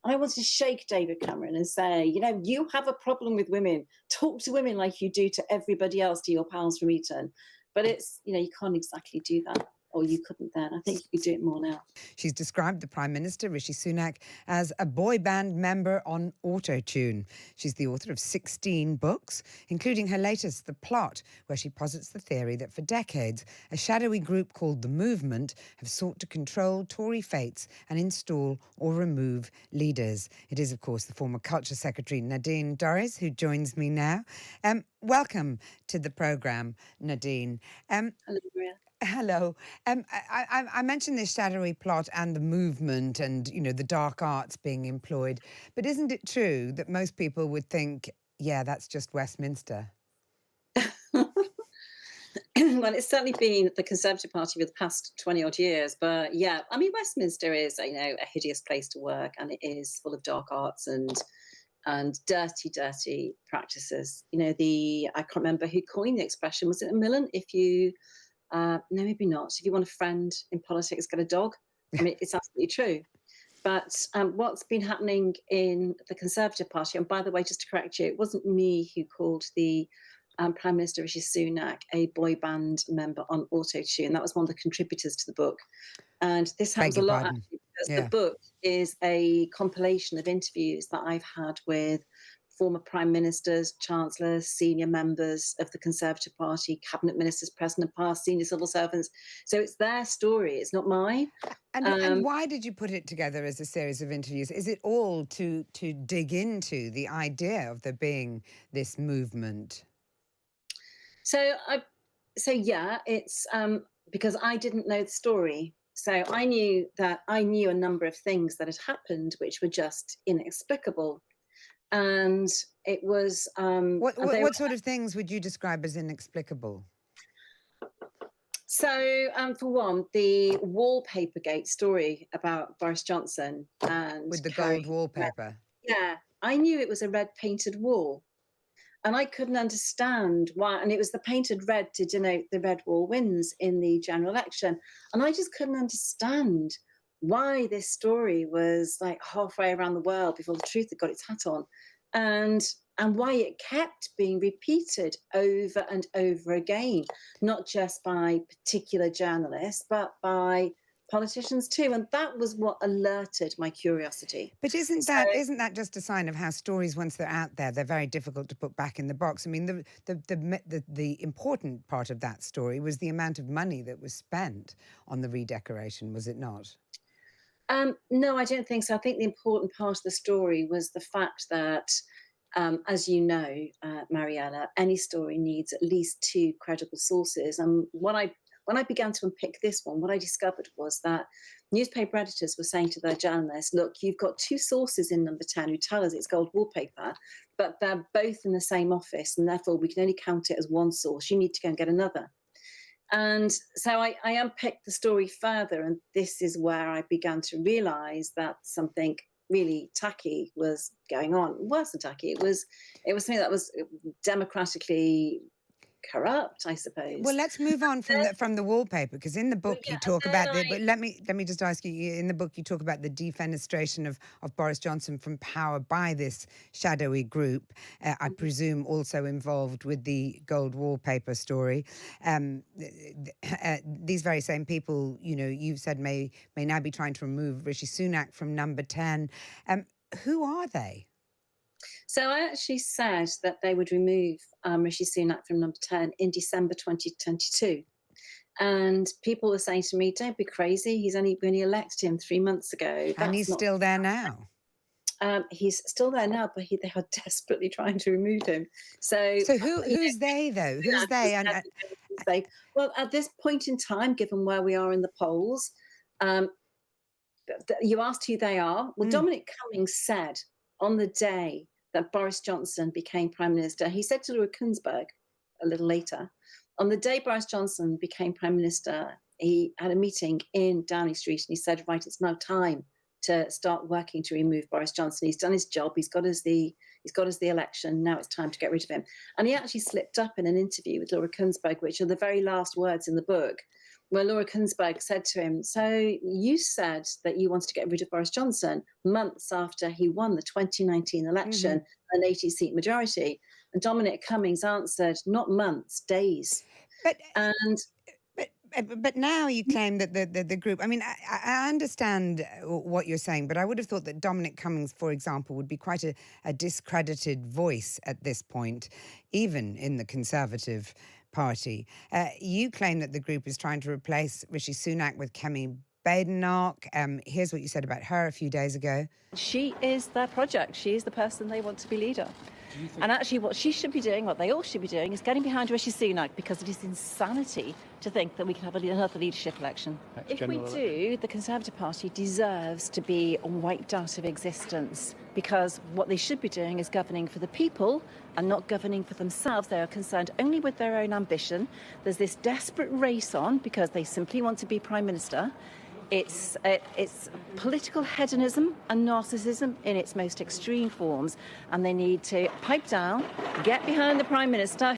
I wanted to shake David Cameron and say, you have a problem with women. Talk to women like you do to everybody else, to your pals from Eton. But it's, you can't exactly do that. Or you couldn't then. I think you could do it more now. She's described the Prime Minister, Rishi Sunak, as a boy band member on auto-tune. She's the author of 16 books, including her latest, The Plot, where she posits the theory that for decades, a shadowy group called The Movement have sought to control Tory fates and install or remove leaders. It is, of course, the former Culture Secretary, Nadine Dorries, who joins me now. Welcome to the programme, Nadine. Hello, Maria. Hello. I mentioned this shadowy plot and the movement and, the dark arts being employed. But isn't it true that most people would think, yeah, that's just Westminster? Well, it's certainly been the Conservative Party for the past 20-odd years. But, yeah, I mean, Westminster is, a hideous place to work, and it is full of dark arts and dirty practices. I can't remember who coined the expression. Was it Millen? No, maybe not. If you want a friend in politics, get a dog. I mean, it's absolutely true. But what's been happening in the Conservative Party, and by the way, just to correct you, it wasn't me who called the Prime Minister Rishi Sunak a boy band member on auto-tune. That was one of the contributors to the book. And this happens a lot, actually, because the book is a compilation of interviews that I've had with former prime ministers, chancellors, senior members of the Conservative Party, cabinet ministers, president of past, senior civil servants. So it's their story, it's not mine. And why did you put it together as a series of interviews? Is it all to dig into the idea of there being this movement? So it's because I didn't know the story. So I knew a number of things that had happened which were just inexplicable. And it was... What sort of things would you describe as inexplicable? So, for one, the wallpaper-gate story about Boris Johnson and... With the gold wallpaper? Yeah. I knew it was a red-painted wall. And I couldn't understand why. And it was the painted red to denote the red wall wins in the general election. And I just couldn't understand why this story was like halfway around the world before the truth had got its hat on, and why it kept being repeated over and over again, not just by particular journalists, but by politicians too. And that was what alerted my curiosity. But isn't that just a sign of how stories, once they're out there, they're very difficult to put back in the box? I mean, the important part of that story was the amount of money that was spent on the redecoration, was it not? No, I don't think so. I think the important part of the story was the fact that, as you know, Mariella, any story needs at least two credible sources. And when I began to unpick this one, what I discovered was that newspaper editors were saying to their journalists, look, you've got two sources in number 10 who tell us it's gold wallpaper, but they're both in the same office, and therefore we can only count it as one source. You need to go and get another. And so I unpicked the story further, and this is where I began to realise that something really tacky was going on. Worse than tacky, it was something that was democratically corrupt, I suppose. Well, let's move on from the wallpaper, because in the book you talk about but let me just ask you, in the book you talk about the defenestration of Boris Johnson from power by this shadowy group, I presume also involved with the gold wallpaper story. These very same people, you've said may now be trying to remove Rishi Sunak from number 10. Who are they? So I actually said that they would remove Rishi Sunak from number 10 in December 2022. And people were saying to me, don't be crazy. He's only been elected him 3 months ago. And he's still there now. He's still there now, but they are desperately trying to remove him. So who's they, though? Who's they? Well, at this point in time, given where we are in the polls, you asked who they are. Well, Dominic Cummings said on the day that Boris Johnson became Prime Minister, he said to Laura Kuenssberg a little later, on the day Boris Johnson became Prime Minister, he had a meeting in Downing Street and he said, right, it's now time to start working to remove Boris Johnson. He's done his job. He's got us the election. Now it's time to get rid of him. And he actually slipped up in an interview with Laura Kuenssberg, which are the very last words in the book. where Laura Kunsberg said to him, "So you said that you wanted to get rid of Boris Johnson months after he won the 2019 Hmm. election, an 80-seat majority." And Dominic Cummings answered, "Not months, days." But And but now you claim that the group. I mean, I understand what you're saying, but I would have thought that Dominic Cummings, for example, would be quite a discredited voice at this point, even in the Conservative Party. You claim that the group is trying to replace Rishi Sunak with Kemi Badenoch. Here's what you said about her a few days ago. She is their project. She is the person they want to be leader. And actually what she should be doing, what they all should be doing, is getting behind Rishi Sunak, because it is insanity to think that we can have another leadership election. If we do, the Conservative Party deserves to be wiped out of existence, because what they should be doing is governing for the people and not governing for themselves. They are concerned only with their own ambition. There's this desperate race on because they simply want to be Prime Minister. It's political hedonism and narcissism in its most extreme forms, and they need to pipe down, get behind the Prime Minister.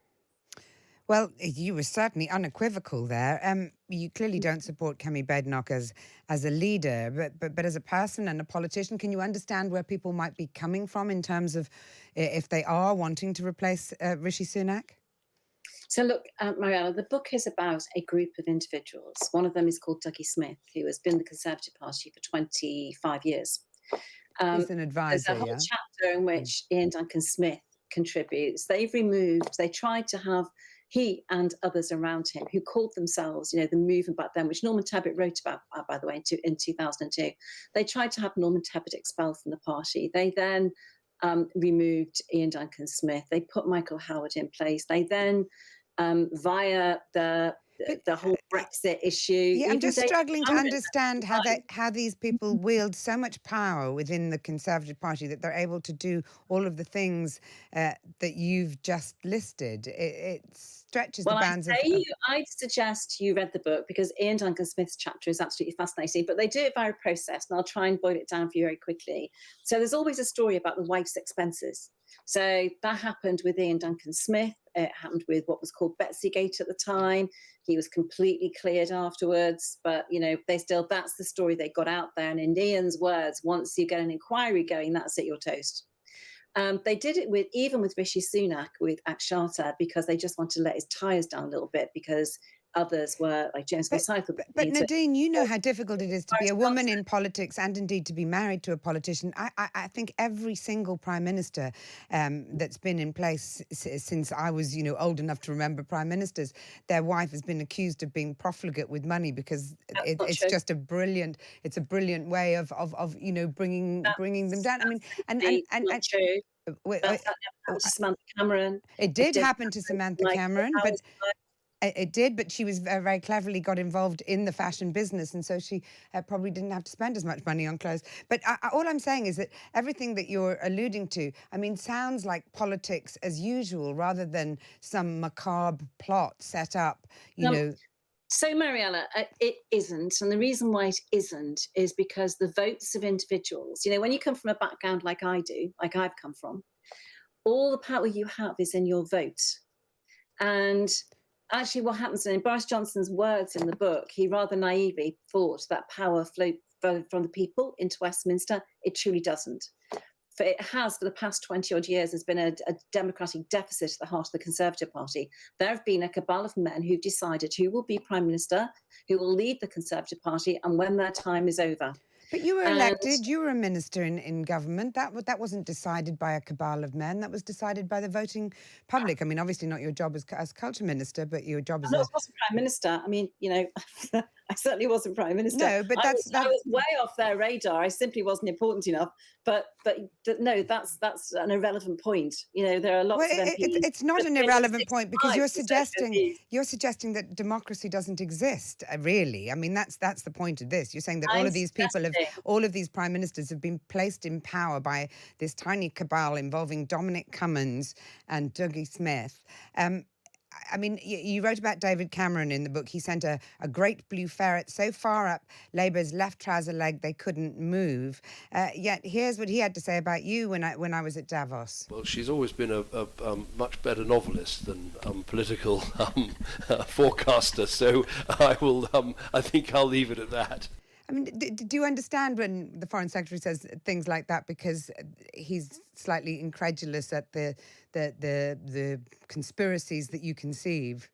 Well, you were certainly unequivocal there. You clearly don't support Kemi Badenoch as a leader, but as a person and a politician, can you understand where people might be coming from in terms of if they are wanting to replace Rishi Sunak? so, look, Mariella, the book is about a group of individuals. One of them is called Dougie Smith, who has been the Conservative Party for 25 years. He's an There's advisor, a whole yeah? chapter in which Ian Duncan Smith contributes. They tried to have he and others around him who called themselves, the movement back then, which Norman Tebbit wrote about, by the way, in 2002. They tried to have Norman Tebbit expelled from the party. They then removed Ian Duncan Smith. They put Michael Howard in place. They then, via the whole Brexit issue. Yeah, I'm Even just David struggling to Cameron understand at the time, how these people wield so much power within the Conservative Party that they're able to do all of the things that you've just listed. It stretches the Well, bounds of. I'd suggest you read the book, because Ian Duncan Smith's chapter is absolutely fascinating. But they do it via a process, and I'll try and boil it down for you very quickly. So there's always a story about the wife's expenses. So that happened with Ian Duncan Smith. It happened with what was called Betsygate at the time. He was completely cleared afterwards, but that's the story they got out there. And in Ian's words, once you get an inquiry going, that's it, you're toast. They did it even with Rishi Sunak with Akshata, because they just wanted to let his tyres down a little bit, because others were like James But, Forsyth. but Nadine, you know how difficult it is to be a woman in politics and indeed to be married to a politician. I think every single prime minister that's been in place since I was, old enough to remember prime ministers, their wife has been accused of being profligate with money, because it's just a brilliant way of bringing them down. I mean, and not true. That happened to Samantha Cameron. It did happen to Samantha Cameron, but it did, but she was very cleverly got involved in the fashion business, and so she probably didn't have to spend as much money on clothes. But all I'm saying is that everything that you're alluding to, I mean, sounds like politics as usual, rather than some macabre plot set up, So, Mariella, it isn't. And the reason why it isn't is because the votes of individuals, when you come from a background like I do, like I've come from, all the power you have is in your vote. And actually, what happens in Boris Johnson's words in the book, he rather naively thought that power flowed from the people into Westminster. It truly doesn't. It has, for the past 20 odd years, there's been a democratic deficit at the heart of the Conservative Party. There have been a cabal of men who've decided who will be Prime Minister, who will lead the Conservative Party, and when their time is over. But you were elected, you were a minister in government. That wasn't decided by a cabal of men. That was decided by the voting public. I mean, obviously not your job as culture minister, but your job as I wasn't Prime Minister. I mean, I certainly wasn't Prime Minister. No, but I was way off their radar. I simply wasn't important enough. But no, that's an irrelevant point. There are lots of MPs. It's not an irrelevant point, because you're suggesting that democracy doesn't exist, really. I mean, that's the point of this. You're saying that all of these prime ministers have been placed in power by this tiny cabal involving Dominic Cummings and Dougie Smith. I mean, you wrote about David Cameron in the book. He sent a great blue ferret so far up Labour's left trouser leg they couldn't move. Yet here's what he had to say about you when I was at Davos. Well, she's always been a much better novelist than political forecaster. So I think I'll leave it at that. I mean, do you understand when the Foreign Secretary says things like that, because he's slightly incredulous at the conspiracies that you conceive?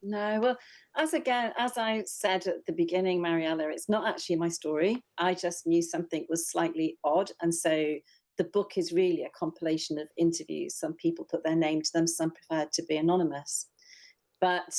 No, well, as I said at the beginning, Mariella, it's not actually my story. I just knew something was slightly odd. And so the book is really a compilation of interviews. Some people put their name to them, some preferred to be anonymous. But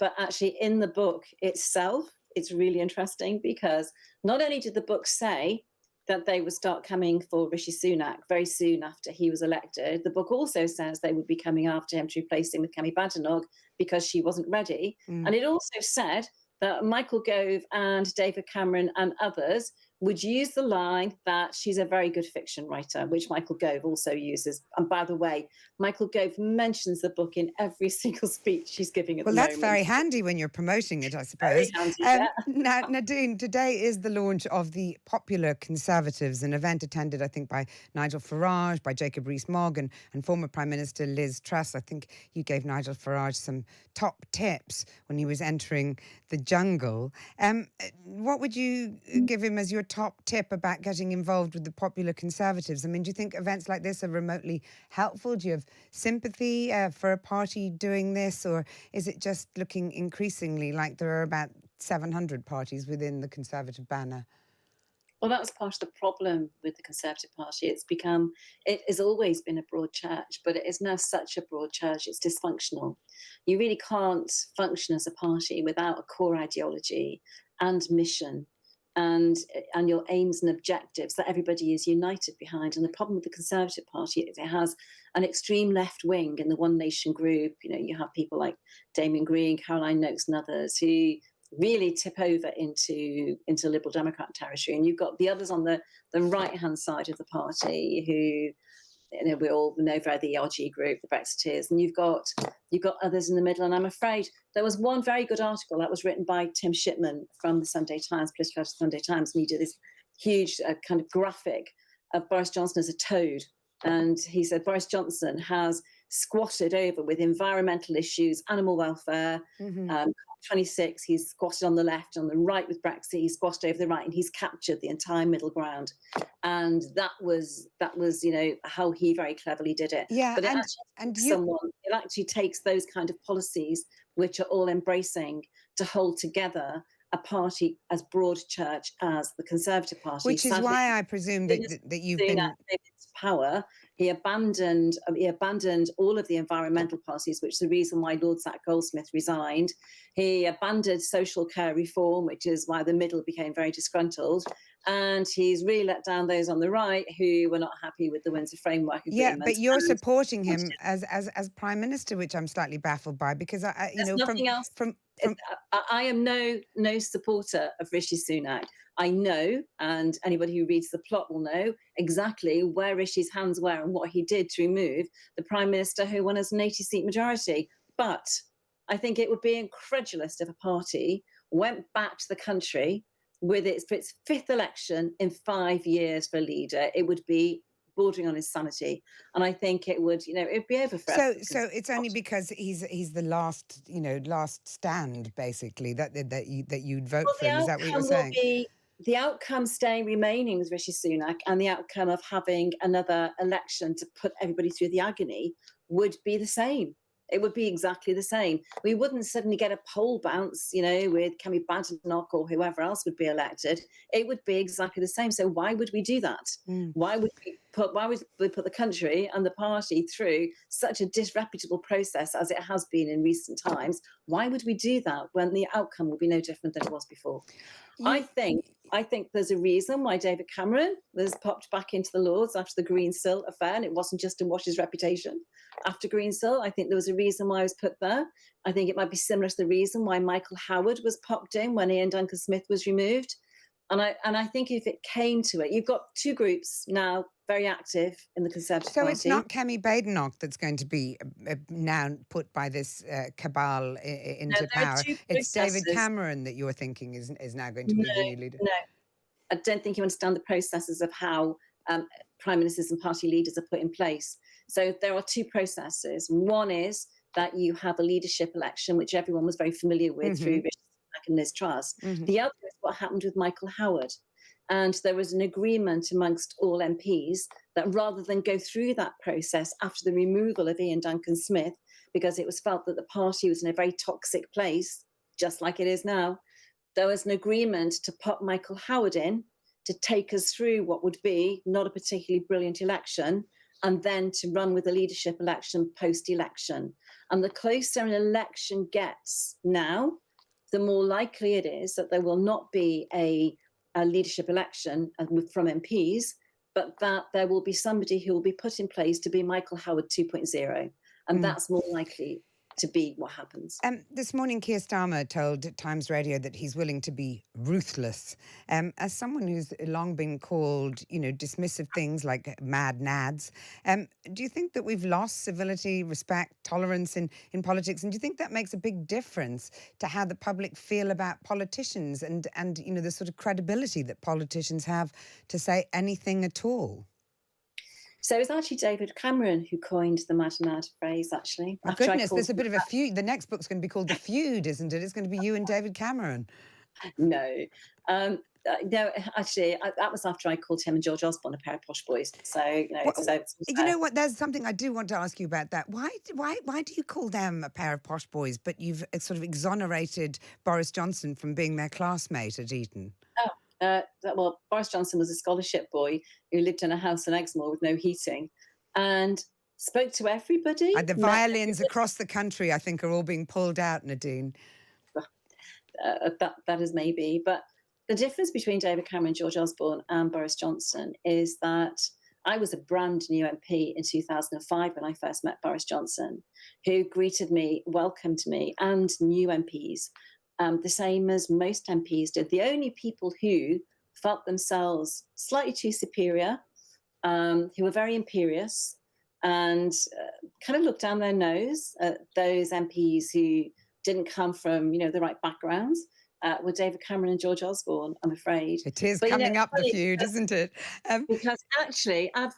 actually in the book itself, it's really interesting, because not only did the book say that they would start coming for Rishi Sunak very soon after he was elected, the book also says they would be coming after him to replace him with Kemi Badenoch because she wasn't ready. And it also said that Michael Gove and David Cameron and others would use the line that she's a very good fiction writer, which Michael Gove also uses. And by the way, Michael Gove mentions the book in every single speech she's giving at the moment. Well, that's very handy when you're promoting it, I suppose. Very handy, yeah. Now, Nadine, today is the launch of the Popular Conservatives, an event attended, I think, by Nigel Farage, by Jacob Rees-Mogg and former Prime Minister Liz Truss. I think you gave Nigel Farage some top tips when he was entering the jungle. What would you give him as your top tip about getting involved with the Popular Conservatives? I mean, do you think events like this are remotely helpful? Do you have sympathy for a party doing this, or is it just looking increasingly like there are about 700 parties within the Conservative banner? Well, that was part of the problem with the Conservative Party. It has always been a broad church, but it is now such a broad church, it's dysfunctional. You really can't function as a party without a core ideology and mission and your aims and objectives that everybody is united behind. And the problem with the Conservative Party is it has an extreme left wing in the One Nation group. You know, you have people like Damien Green, Caroline Noakes and others who really tip over into Liberal Democrat territory. And you've got the others on the right-hand side of the party who, you know, we all know very the ERG group, the Brexiteers, and you've got others in the middle. And I'm afraid there was one very good article that was written by Tim Shipman from the Sunday Times, political editor of the Sunday Times, and he did this huge kind of graphic of Boris Johnson as a toad. And he said Boris Johnson has squatted over with environmental issues, animal welfare, 26, he's squatted on the left, on the right with Brexit, he's squatted over the right, and he's captured the entire middle ground. And that was, you know, how he very cleverly did it. Yeah, but it actually takes those kind of policies, which are all embracing, to hold together a party as broad church as the Conservative Party. Which is Sadly, why I presume that you've been power. He abandoned all of the environmental parties, which is the reason why Lord Zach Goldsmith resigned. He abandoned social care reform, which is why the middle became very disgruntled. And he's really let down those on the right who were not happy with the Windsor Framework Agreement. Yeah, but you're supporting him as Prime Minister, which I'm slightly baffled by, because I am no supporter of Rishi Sunak. I know, and anybody who reads the plot will know exactly where Rishi's hands were and what he did to remove the Prime Minister who won us an 80-seat majority. But I think it would be incredulous if a party went back to the country with its fifth election in 5 years for a leader. It would be bordering on insanity, and I think it would, it'd be over for us. So it's only because he's the last stand, basically, that you'd vote for him. Is that what you're saying? The outcome staying remaining with Rishi Sunak and the outcome of having another election to put everybody through the agony would be the same. It would be exactly the same. We wouldn't suddenly get a poll bounce, with Kemi Badenoch or whoever else would be elected. It would be exactly the same. So why would we do that? Why would we put the country and the party through such a disreputable process as it has been in recent times? Why would we do that when the outcome will be no different than it was before? I think there's a reason why David Cameron was popped back into the Lords after the Greensill affair, and it wasn't just to wash his reputation after Greensill. I think there was a reason why I was put there. I think it might be similar to the reason why Michael Howard was popped in when Ian Duncan Smith was removed. And I think if it came to it, you've got two groups now very active in the Conservative So Party. it's not Kemi Badenoch that's going to be now put by this cabal No, into there are power. two It's David processes. Cameron that you're thinking is now going to No, be the new leader. no, I don't think you understand the processes of how prime ministers and party leaders are put in place. So there are two processes. One is that you have a leadership election, which everyone was very familiar with through Rishi Sunak and Liz Truss. The other is what happened with Michael Howard. And there was an agreement amongst all MPs that rather than go through that process after the removal of Ian Duncan Smith, because it was felt that the party was in a very toxic place, just like it is now, there was an agreement to put Michael Howard in to take us through what would be not a particularly brilliant election, and then to run with the leadership election post-election. And the closer an election gets now, the more likely it is that there will not be a leadership election from MPs, but that there will be somebody who will be put in place to be Michael Howard 2.0. And that's more likely to be what happens. This morning, Keir Starmer told Times Radio that he's willing to be ruthless. As someone who's long been called, dismissive things like mad nads, do you think that we've lost civility, respect, tolerance in politics? And do you think that makes a big difference to how the public feel about politicians and the sort of credibility that politicians have to say anything at all? So it's actually David Cameron who coined the mad nad phrase, actually. My goodness, there's a bit of a feud. The next book's going to be called The Feud, isn't it? It's going to be you and David Cameron. No. No, actually, that was after I called him and George Osborne a pair of posh boys. So, you know what? There's something I do want to ask you about that. Why do you call them a pair of posh boys, but you've sort of exonerated Boris Johnson from being their classmate at Eton? Well, Boris Johnson was a scholarship boy who lived in a house in Exmoor with no heating and spoke to everybody. The violins across the country, I think, are all being pulled out, Nadine. That is maybe. But the difference between David Cameron, George Osborne and Boris Johnson is that I was a brand new MP in 2005 when I first met Boris Johnson, who greeted me, welcomed me, and new MPs the same as most MPs did. The only people who felt themselves slightly too superior, who were very imperious and kind of looked down their nose at those MPs who didn't come from, the right backgrounds, were David Cameron and George Osborne, I'm afraid. It is coming up, the feud, isn't it? Because actually, on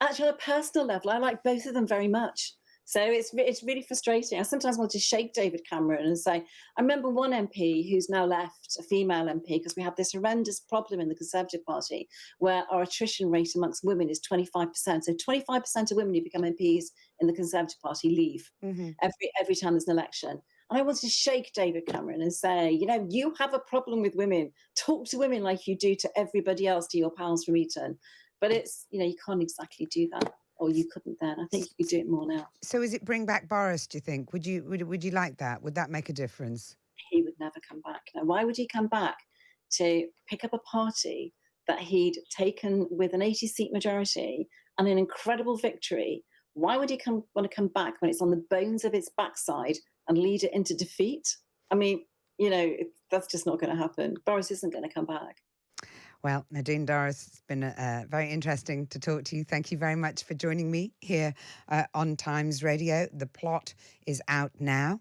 a personal level, I like both of them very much. So it's really frustrating. I sometimes want to shake David Cameron and say, I remember one MP who's now left, a female MP, because we have this horrendous problem in the Conservative Party where our attrition rate amongst women is 25%. So 25% of women who become MPs in the Conservative Party leave every time there's an election. And I want to shake David Cameron and say, you have a problem with women. Talk to women like you do to everybody else, to your pals from Eton. But it's, you can't exactly do that. Or you couldn't then. I think you could do it more now. So is it bring back Boris, do you think? Would you like that? Would that make a difference? He would never come back. Now, why would he come back to pick up a party that he'd taken with an 80-seat majority and an incredible victory? Why would he want to come back when it's on the bones of its backside and lead it into defeat? I mean, that's just not going to happen. Boris isn't going to come back. Well, Nadine Dorries, it's been very interesting to talk to you. Thank you very much for joining me here on Times Radio. The Plot is out now.